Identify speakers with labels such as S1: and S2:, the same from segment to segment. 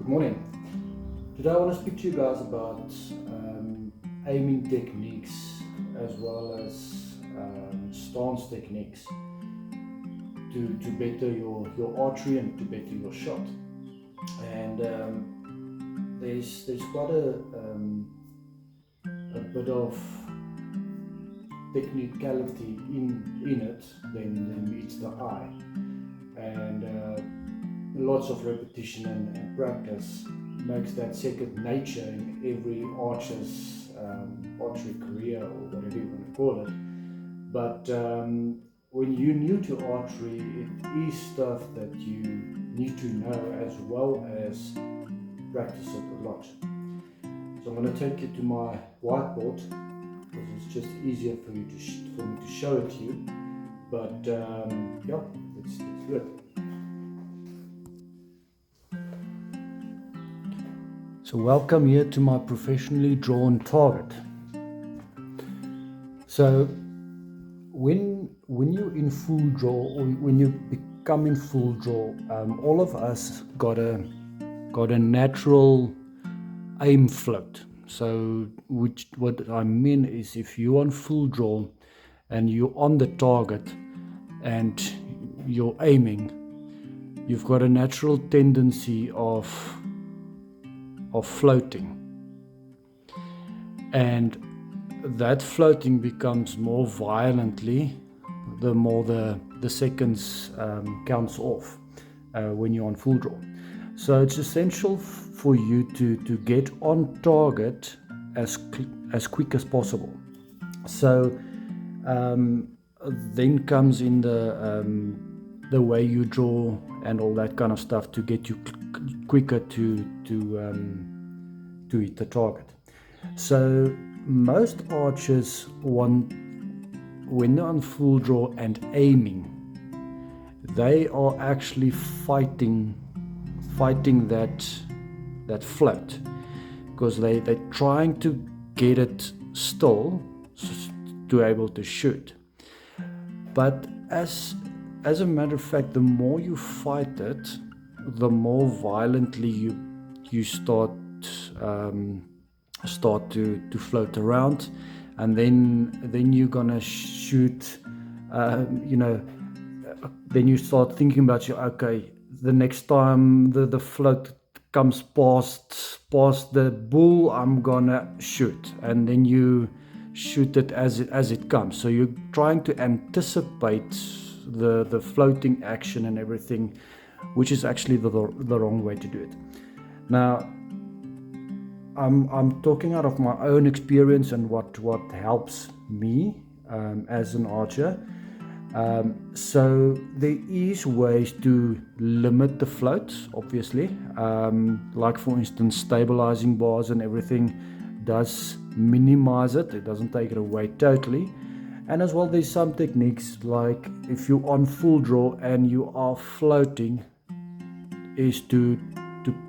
S1: Morning. Today I want to speak to you guys about aiming techniques as well as stance techniques to better your archery and to better your shot. And there's quite a bit of technicality in it than meets the eye, and lots of repetition and practice makes that second nature in every archer's archery career, or whatever you want to call it. But when you're new to archery, it is stuff that you need to know as well as practice it a lot. So I'm going to take you to my whiteboard because it's just easier for me to show it to you. But yeah, let's do it. So welcome here to my professionally drawn target. So when you're in full draw, or when you become in full draw, all of us got a natural aim float. So what I mean is, if you're on full draw and you're on the target and you're aiming, you've got a natural tendency of floating, and that floating becomes more violently the more the seconds counts off when you're on full draw. So it's essential for you to get on target as quick as possible. So then comes in the way you draw and all that kind of stuff to get you quicker to hit the target. So most archers want, when they're on full draw and aiming, they are actually fighting that float, because they're trying to get it still to able to shoot. But as a matter of fact, the more you fight it, the more violently you start to float around, and then you're gonna shoot. Then you start thinking about okay, the next time the float comes past the bull, I'm gonna shoot, and then you shoot it as it comes. So you're trying to anticipate the floating action and everything, which is actually the wrong way to do it. Now, I'm talking out of my own experience and what helps me as an archer. So there is ways to limit the float, obviously, like for instance stabilizing bars and everything does minimize it. It doesn't take it away totally. And as well, there's some techniques, like if you're on full draw and you are floating, is to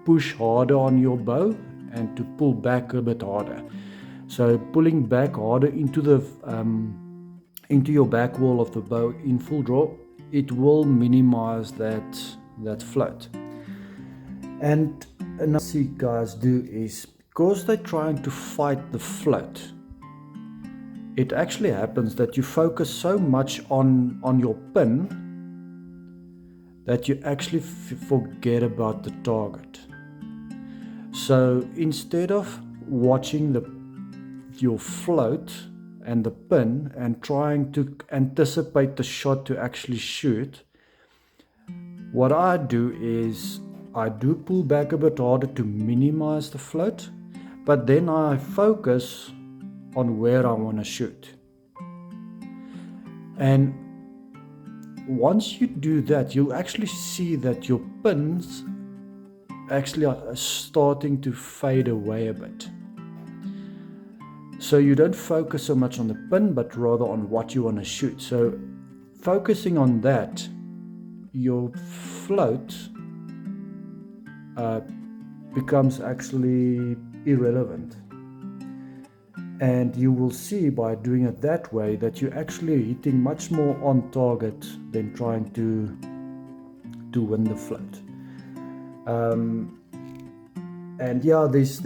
S1: push harder on your bow and to pull back a bit harder. So pulling back harder into your back wall of the bow in full draw, it will minimize that float. And another thing guys do is, because they're trying to fight the float, it actually happens that you focus so much on your pin that you actually forget about the target. So instead of watching your float and the pin and trying to anticipate the shot to actually shoot, what I do is I do pull back a bit harder to minimize the float, but then I focus on where I want to shoot. And once you do that, you'll actually see that your pins actually are starting to fade away a bit. So you don't focus so much on the pin, but rather on what you want to shoot. So focusing on that, your float becomes actually irrelevant. And you will see by doing it that way that you're actually hitting much more on target than trying to win the float. And yeah, there's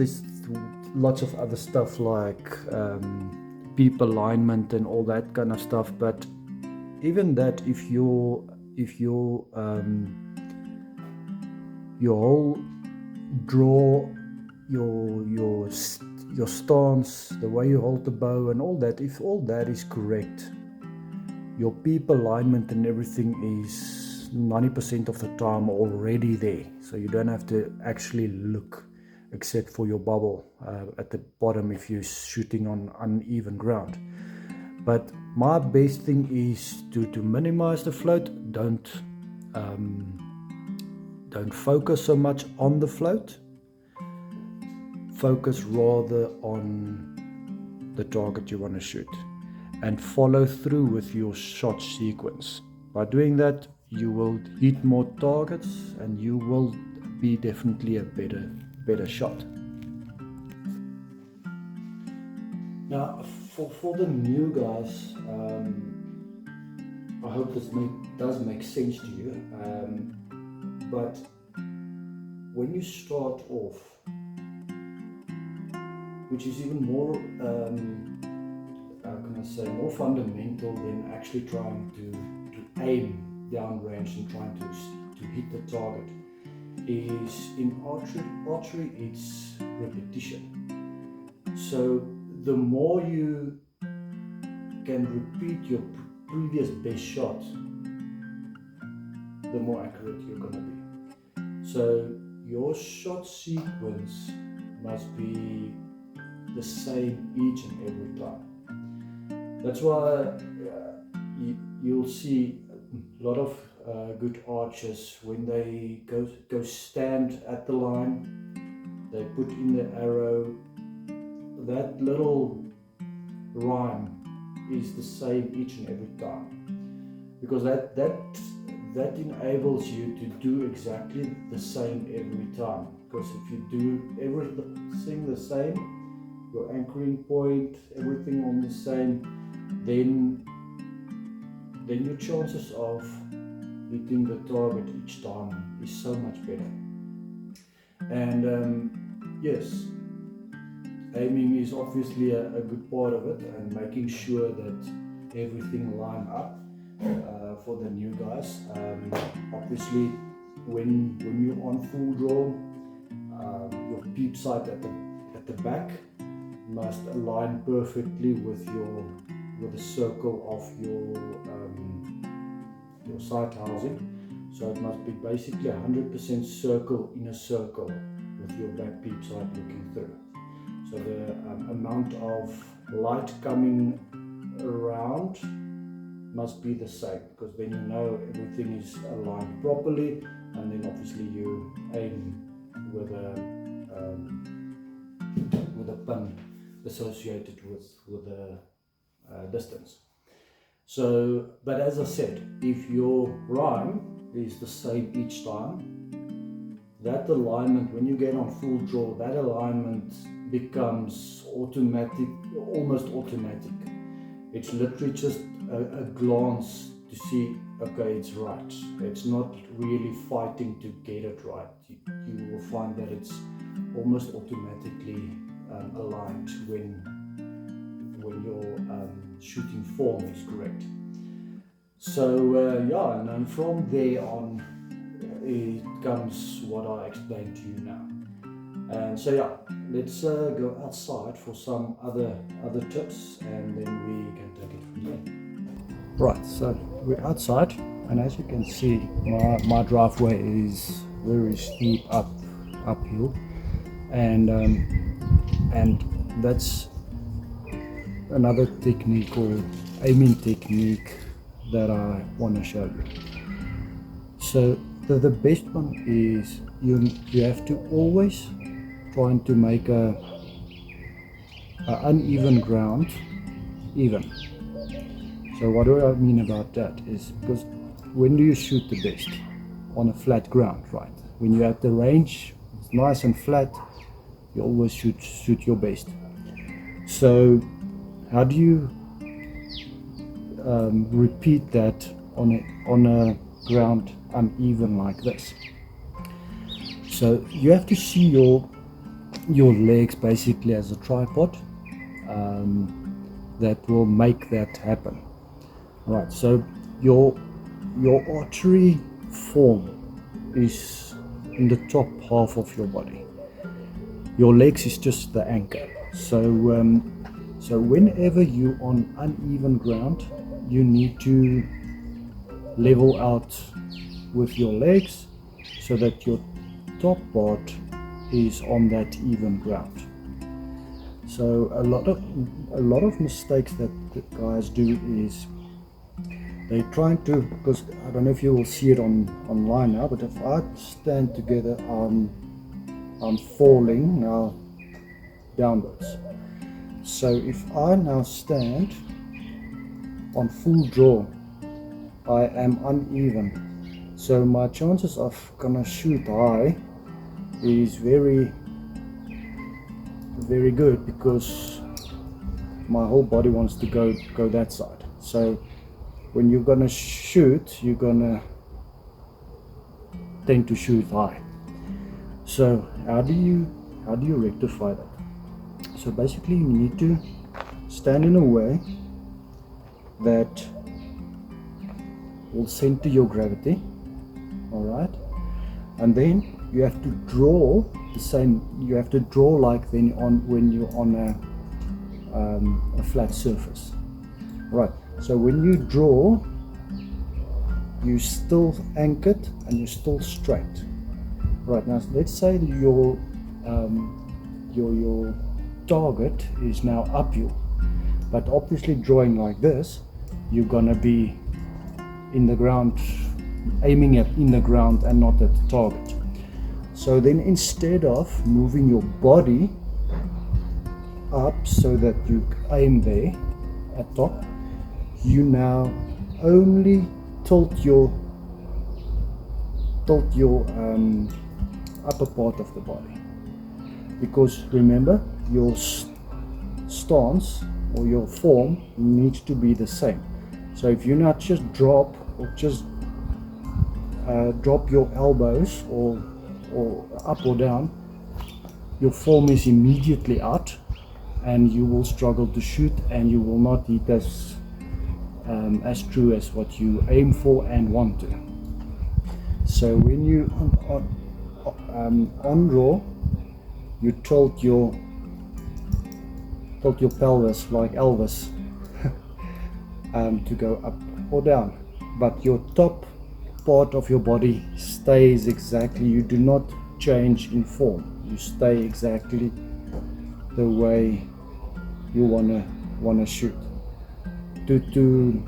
S1: lots of other stuff like peep alignment and all that kind of stuff. But even that, if your whole draw, your stance, the way you hold the bow and all that, if all that is correct, your peep alignment and everything is 90% of the time already there. So you don't have to actually look, except for your bubble at the bottom if you're shooting on uneven ground. But my best thing is to minimize the float. Don't focus so much on the float. Focus rather on the target you want to shoot, and follow through with your shot sequence. By doing that, you will hit more targets and you will be definitely a better shot. Now, for the new guys, I hope this does make sense to you. But when you start off, which is even more, more fundamental than actually trying to aim downrange and trying to hit the target, is in archery it's repetition. So the more you can repeat your previous best shot, the more accurate you're going to be. So your shot sequence must be the same each and every time. That's why you'll see a lot of good archers, when they go stand at the line, they put in the arrow, that little rhyme is the same each and every time, because that enables you to do exactly the same every time. Because if you do everything the same, your anchoring point, everything on the same, then your chances of hitting the target each time is so much better. And yes, aiming is obviously a good part of it, and making sure that everything line up for the new guys. Obviously, when you're on full draw, your peep sight at the back must align perfectly with the circle of your sight housing. So it must be basically 100% circle in a circle with your back peep sight looking through. So the amount of light coming around must be the same, because then you know everything is aligned properly, and then obviously you aim with a pin associated with the distance. So, but as I said, if your rhyme is the same each time, that alignment, when you get on full draw, that alignment becomes automatic, almost automatic. It's literally just a glance to see, okay, it's right. It's not really fighting to get it right. You will find that it's almost automatically aligned when your shooting form is correct. So yeah, and then from there on, it comes what I explained to you now. And so yeah, let's go outside for some other tips, and then we can take it from there. Right, so we're outside, and as you can see, my driveway is very steep uphill, and that's another technique or aiming technique that I want to show you. So the best one is you have to always trying to make a uneven ground even. So what do I mean about that is, because when do you shoot the best? On a flat ground, right? When you're at the range, it's nice and flat, you always shoot your best. So how do you repeat that on a ground uneven like this? So you have to see your legs basically as a tripod that will make that happen. Right, so your archery form is in the top half of your body. Your legs is just the anchor. So so whenever you're on uneven ground, you need to level out with your legs so that your top part is on that even ground. So a lot of mistakes that guys do is they trying to, because I don't know if you will see it online now, but if I stand together, I'm falling now downwards. So if I now stand on full draw, I am uneven. So my chances of gonna shoot high is very good, because my whole body wants to go that side. So when you're gonna shoot, you're gonna tend to shoot high. So how do you rectify that? So basically you need to stand in a way that will center your gravity, all right? And then you have to draw the same. You have to draw like then when you're on a flat surface, right? So when you draw, you still anchored and you're still straight. Right, now let's say that your target is now uphill, but obviously drawing like this, you're gonna be in the ground, aiming at in the ground and not at the target. So then instead of moving your body up so that you aim there at top, you now only tilt your upper part of the body, because remember, your stance or your form needs to be the same. So if you not just drop or just drop your elbows or up or down, your form is immediately out and you will struggle to shoot, and you will not hit as true as what you aim for and want to. So when you on draw, you tilt your pelvis like Elvis to go up or down, but your top part of your body stays exactly. You do not change in form. You stay exactly the way you wanna shoot, to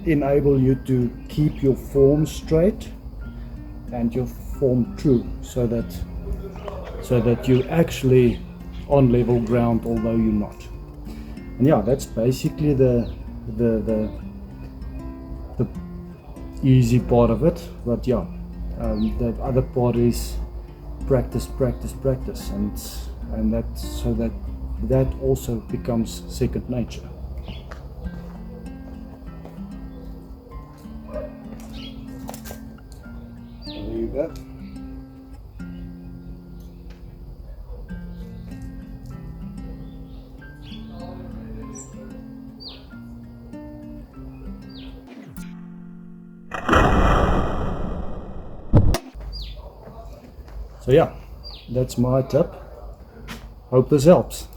S1: enable you to keep your form straight and your form true, so that you're actually on level ground, although you're not. And yeah, that's basically the easy part of it. But yeah, the other part is practice, and that, so that also becomes second nature. There you go. So yeah, that's my tip. Hope this helps.